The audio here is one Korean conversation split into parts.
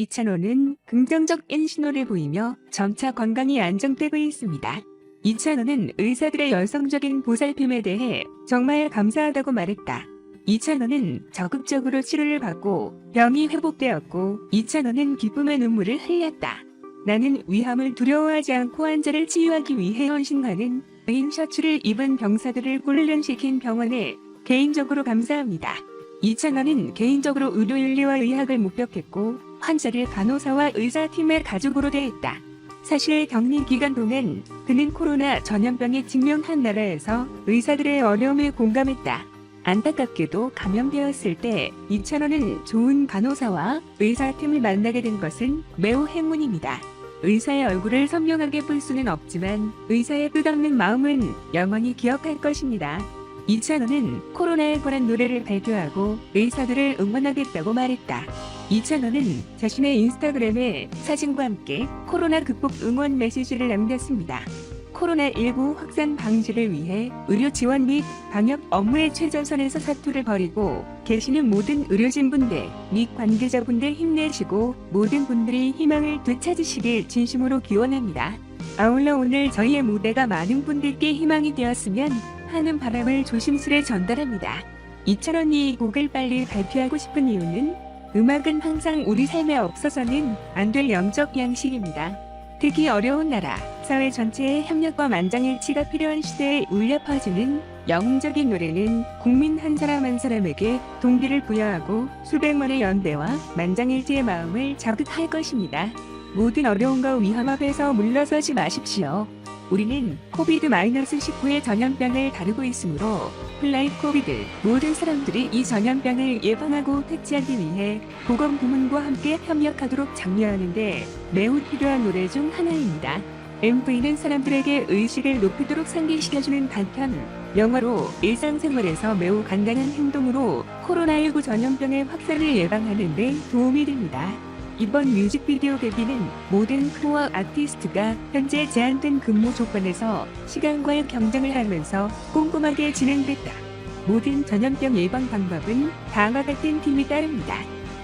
이찬원은 긍정적인 신호를 보이며 점차 건강이 안정되고 있습니다. 이찬원은 의사들의 열성적인 보살핌에 대해 정말 감사하다고 말했다. 이찬원은 적극적으로 치료를 받고 병이 회복되었고 이찬원은 기쁨의 눈물을 흘렸다. 나는 위험을 두려워하지 않고 환자를 치유하기 위해 헌신하는 긴 셔츠를 입은 병사들을 훈련시킨 병원에 개인적으로 감사합니다. 이찬원은 개인적으로 의료윤리와 의학을 목격했고 환자를 간호사와 의사팀의 가족으로 대했다. 사실 격리 기간 동안 그는 코로나 전염병에 직면한 나라에서 의사들의 어려움에 공감했다. 안타깝게도 감염되었을 때 이찬원은 좋은 간호사와 의사팀을 만나게 된 것은 매우 행운입니다. 의사의 얼굴을 선명하게 볼 수는 없지만 의사의 끝없는 마음은 영원히 기억할 것입니다. 이찬원은 코로나에 관한 노래를 발표하고 의사들을 응원하겠다고 말했다. 이찬원은 자신의 인스타그램에 사진과 함께 코로나 극복 응원 메시지를 남겼습니다. 코로나19 확산 방지를 위해 의료 지원 및 방역 업무의 최전선에서 사투를 벌이고 계시는 모든 의료진분들 및 관계자분들 힘내시고 모든 분들이 희망을 되찾으시길 진심으로 기원합니다. 아울러 오늘 저희의 무대가 많은 분들께 희망이 되었으면 하는 바람을 조심스레 전달합니다. 이찬원이 이 곡을 빨리 발표하고 싶은 이유는 음악은 항상 우리 삶에 없어서는 안 될 영적 양식입니다. 특히 어려운 나라, 사회 전체의 협력과 만장일치가 필요한 시대에 울려 퍼지는 영웅적인 노래는 국민 한 사람 한 사람에게 동기를 부여하고 수백만의 연대와 만장일치의 마음을 자극할 것입니다. 모든 어려움과 위험 앞에서 물러서지 마십시오. 우리는 코비드-19의 전염병을 다루고 있으므로 플라이 코비드 모든 사람들이 이 전염병을 예방하고 퇴치하기 위해 보건부문과 함께 협력하도록 장려하는데 매우 필요한 노래 중 하나입니다. MV는 사람들에게 의식을 높이도록 상기시켜주는 단편, 영화로 일상생활에서 매우 간단한 행동으로 코로나19 전염병의 확산을 예방하는 데 도움이 됩니다. 이번 뮤직비디오 데뷔는 모든 크루와 아티스트가 현재 제한된 근무 조건에서 시간과의 경쟁을 하면서 꼼꼼하게 진행됐다. 모든 전염병 예방 방법은 다음과 같은 팀이 따릅니다.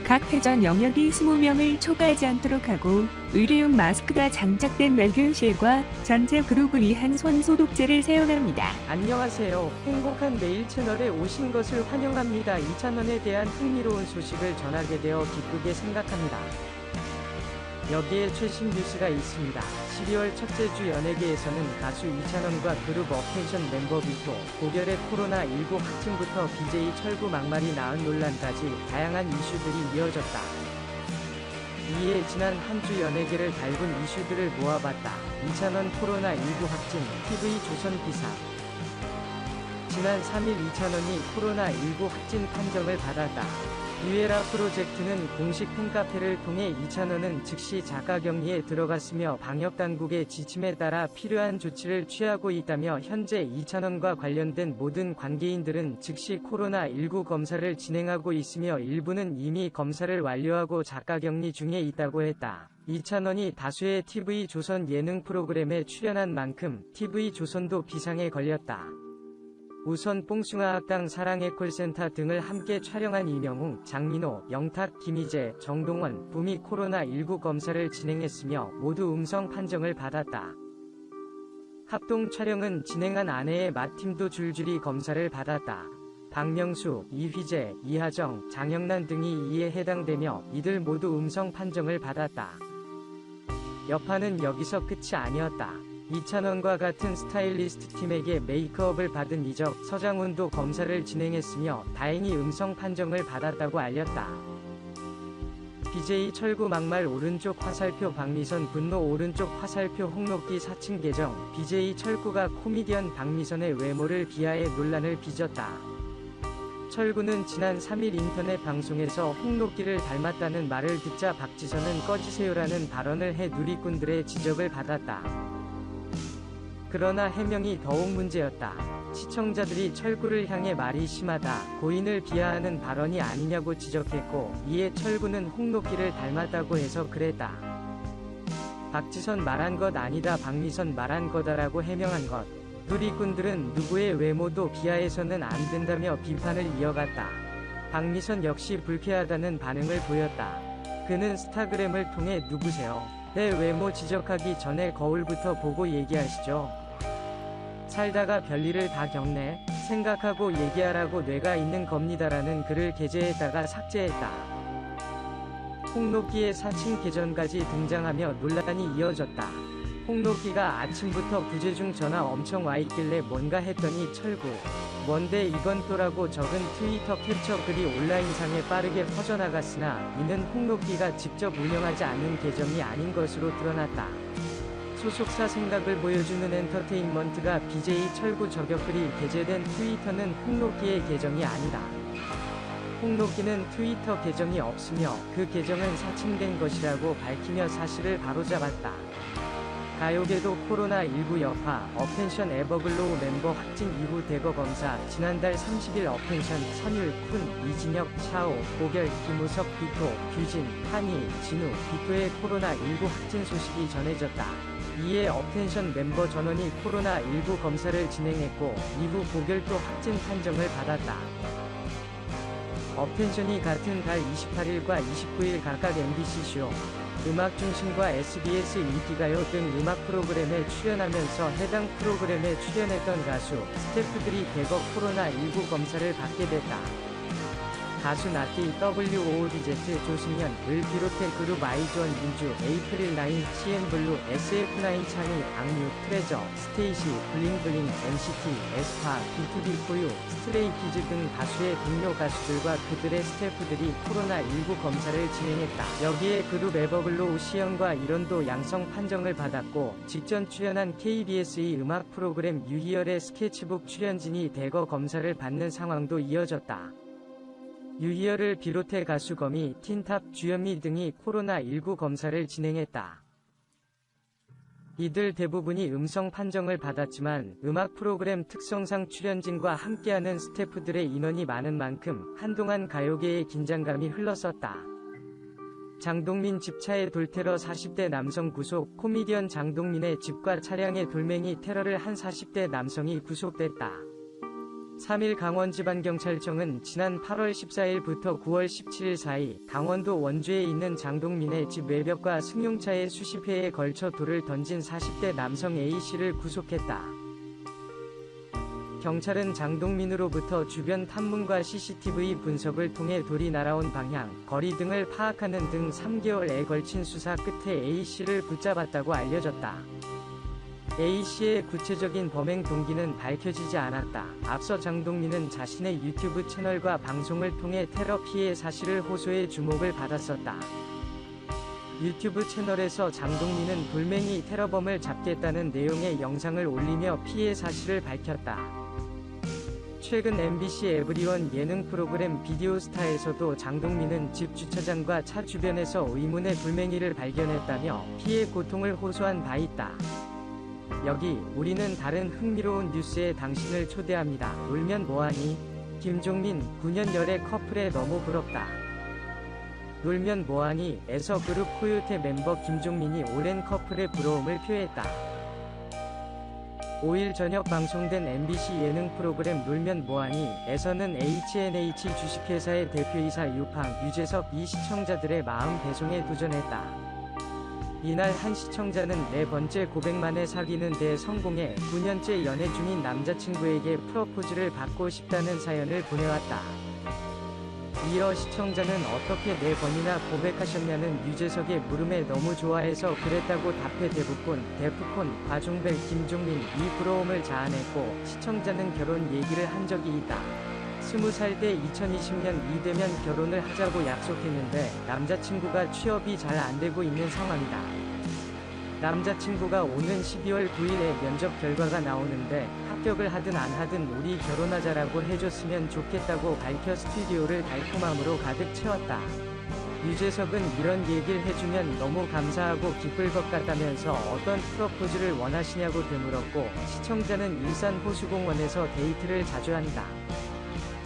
각 회전 영역이 20명을 초과하지 않도록 하고 의료용 마스크가 장착된 멸균실과 전체 그룹을 위한 손 소독제를 사용합니다. 안녕하세요. 행복한 매일 채널에 오신 것을 환영합니다. 이찬원에 대한 흥미로운 소식을 전하게 되어 기쁘게 생각합니다. 여기에 최신 뉴스가 있습니다. 12월 첫째 주 연예계에서는 가수 이찬원과 그룹 어케이션 멤버 비토, 고결의 코로나19 확진부터 BJ 철구 막말이 낳은 논란까지 다양한 이슈들이 이어졌다. 이에 지난 한 주 연예계를 달군 이슈들을 모아봤다. 이찬원 코로나19 확진, TV조선 기사. 지난 3일 이찬원이 코로나19 확진 판정을 받았다. 유에라 프로젝트는 공식 팬카페를 통해 이찬원은 즉시 자가격리에 들어갔으며 방역당국의 지침에 따라 필요한 조치를 취하고 있다며 현재 이찬원과 관련된 모든 관계인들은 즉시 코로나19 검사를 진행하고 있으며 일부는 이미 검사를 완료하고 자가격리 중에 있다고 했다. 이찬원이 다수의 TV조선 예능 프로그램에 출연한 만큼 TV조선도 비상에 걸렸다. 우선 뽕숭아 학당 사랑의 콜센터 등을 함께 촬영한 이명웅, 장민호, 영탁, 김희재, 정동원, 붐이 코로나19 검사를 진행했으며 모두 음성 판정을 받았다. 합동 촬영은 진행한 아내의 마팀도 줄줄이 검사를 받았다. 박명수, 이휘재, 이하정, 장영란 등이 이에 해당되며 이들 모두 음성 판정을 받았다. 여파는 여기서 끝이 아니었다. 이찬원과 같은 스타일리스트 팀에게 메이크업을 받은 이적, 서장훈도 검사를 진행했으며 다행히 음성 판정을 받았다고 알렸다. BJ 철구 막말 오른쪽 화살표 박미선 분노 오른쪽 화살표 홍록기 사칭 계정 BJ 철구가 코미디언 박미선의 외모를 비하해 논란을 빚었다. 철구는 지난 3일 인터넷 방송에서 홍록기를 닮았다는 말을 듣자 박지선은 꺼지세요라는 발언을 해 누리꾼들의 지적을 받았다. 그러나 해명이 더욱 문제였다. 시청자들이 철구를 향해 말이 심하다, 고인을 비하하는 발언이 아니냐고 지적했고 이에 철구는 홍록기를 닮았다고 해서 그랬다. 박지선 말한 것 아니다 박미선 말한 거다라고 해명한 것. 누리꾼들은 누구의 외모도 비하해서는 안 된다며 비판을 이어갔다. 박미선 역시 불쾌하다는 반응을 보였다. 그는 스타그램을 통해 누구세요? 내 외모 지적하기 전에 거울부터 보고 얘기하시죠. 살다가 별일을 다 겪네. 생각하고 얘기하라고 뇌가 있는 겁니다라는 글을 게재했다가 삭제했다. 홍록기의 사칭 계정까지 등장하며 논란이 이어졌다. 홍록기가 아침부터 부재중 전화 엄청 와있길래 뭔가 했더니 철구. 뭔데 이건 또라고 적은 트위터 캡처 글이 온라인상에 빠르게 퍼져나갔으나 이는 홍록기가 직접 운영하지 않는 계정이 아닌 것으로 드러났다. 소속사 생각을 보여주는 엔터테인먼트가 BJ 철구 저격글이 게재된 트위터는 홍록기의 계정이 아니다. 홍록기는 트위터 계정이 없으며 그 계정은 사칭된 것이라고 밝히며 사실을 바로잡았다. 가요계도 코로나19 여파, 어펜션 에버글로우 멤버 확진 이후 대거 검사, 지난달 30일 어펜션, 선율, 쿤, 이진혁, 샤오, 고결, 김우석, 비토, 규진, 한희, 진우, 비토의 코로나19 확진 소식이 전해졌다. 이에 어텐션 멤버 전원이 코로나19 검사를 진행했고 이후 고결도 확진 판정을 받았다. 어텐션이 같은 달 28일과 29일 각각 MBC 쇼, 음악중심과 SBS 인기가요 등 음악 프로그램에 출연하면서 해당 프로그램에 출연했던 가수, 스태프들이 대거 코로나19 검사를 받게 됐다. 가수 나티, WOODZ, 조승현을 비롯해 그룹 아이즈원 민주, 에이프릴라인, CN블루, SF9 찬이, 악뮤, 트레저, 스테이시, 블링블링, NCT, 에스파, B2B4U, 스트레이키즈 등 다수의 동료 가수들과 그들의 스태프들이 코로나19 검사를 진행했다. 여기에 그룹 에버글로우 시연과 일원도 양성 판정을 받았고 직전 출연한 KBS의 음악 프로그램 유희열의 스케치북 출연진이 대거 검사를 받는 상황도 이어졌다. 유희열을 비롯해 가수 거미, 틴탑, 주현미 등이 코로나19 검사를 진행했다. 이들 대부분이 음성 판정을 받았지만 음악 프로그램 특성상 출연진과 함께하는 스태프들의 인원이 많은 만큼 한동안 가요계의 긴장감이 흘렀었다. 장동민 집차의 돌테러 40대 남성 구속, 코미디언 장동민의 집과 차량의 돌멩이 테러를 한 40대 남성이 구속됐다. 3일 강원지방경찰청은 지난 8월 14일부터 9월 17일 사이 강원도 원주에 있는 장동민의 집 외벽과 승용차에 수십 회에 걸쳐 돌을 던진 40대 남성 A씨를 구속했다. 경찰은 장동민으로부터 주변 탐문과 CCTV 분석을 통해 돌이 날아온 방향, 거리 등을 파악하는 등 3개월에 걸친 수사 끝에 A씨를 붙잡았다고 알려졌다. A씨의 구체적인 범행 동기는 밝혀지지 않았다. 앞서 장동민은 자신의 유튜브 채널과 방송을 통해 테러 피해 사실을 호소해 주목을 받았었다. 유튜브 채널에서 장동민은 돌멩이 테러범을 잡겠다는 내용의 영상을 올리며 피해 사실을 밝혔다. 최근 MBC 에브리원 예능 프로그램 비디오스타에서도 장동민은 집 주차장과 차 주변에서 의문의 돌멩이를 발견했다며 피해 고통을 호소한 바 있다. 여기 우리는 다른 흥미로운 뉴스에 당신을 초대합니다. 놀면 뭐하니? 김종민 9년 열애 커플에 너무 부럽다. 놀면 뭐하니? 에서 그룹 코요테 멤버 김종민이 오랜 커플의 부러움을 표했다. 5일 저녁 방송된 MBC 예능 프로그램 놀면 뭐하니? 에서는 H&H 주식회사의 대표이사 유팡, 유재석 이 시청자들의 마음 배송에 도전했다. 이날 한 시청자는 네 번째 고백만에 사귀는 데 성공해 9년째 연애 중인 남자친구에게 프러포즈를 받고 싶다는 사연을 보내왔다. 이어 시청자는 어떻게 4번이나 고백하셨냐는 유재석의 물음에 너무 좋아해서 그랬다고 답해 데프콘, 과종별, 김종민 이 부러움을 자아냈고 시청자는 결혼 얘기를 한 적이 있다. 20살 때 2020년 이되면 결혼을 하자고 약속했는데 남자친구가 취업이 잘 안되고 있는 상황이다. 남자친구가 오는 12월 9일에 면접 결과가 나오는데 합격을 하든 안 하든 우리 결혼하자라고 해줬으면 좋겠다고 밝혀 스튜디오를 달콤함으로 가득 채웠다. 유재석은 이런 얘기를 해주면 너무 감사하고 기쁠 것 같다면서 어떤 프러포즈를 원하시냐고 되물었고 시청자는 일산 호수공원에서 데이트를 자주 한다.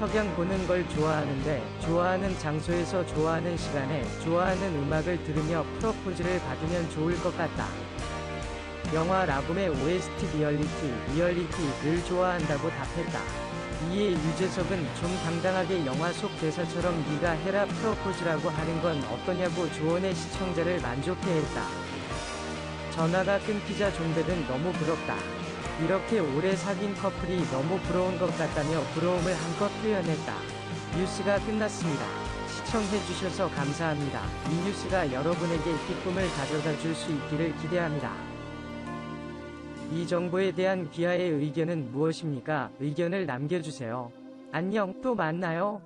석양 보는 걸 좋아하는데 좋아하는 장소에서 좋아하는 시간에 좋아하는 음악을 들으며 프러포즈를 받으면 좋을 것 같다. 영화 라붐의 OST 리얼리티를 좋아한다고 답했다. 이에 유재석은 좀 당당하게 영화 속 대사처럼 네가 해라 프러포즈라고 하는 건 어떠냐고 조언해 시청자를 만족해 했다. 전화가 끊기자 종백은 너무 부럽다. 이렇게 오래 사귄 커플이 너무 부러운 것 같다며 부러움을 한껏 표현했다. 뉴스가 끝났습니다. 시청해주셔서 감사합니다. 이 뉴스가 여러분에게 기쁨을 가져다 줄 수 있기를 기대합니다. 이 정보에 대한 귀하의 의견은 무엇입니까? 의견을 남겨주세요. 안녕, 또 만나요.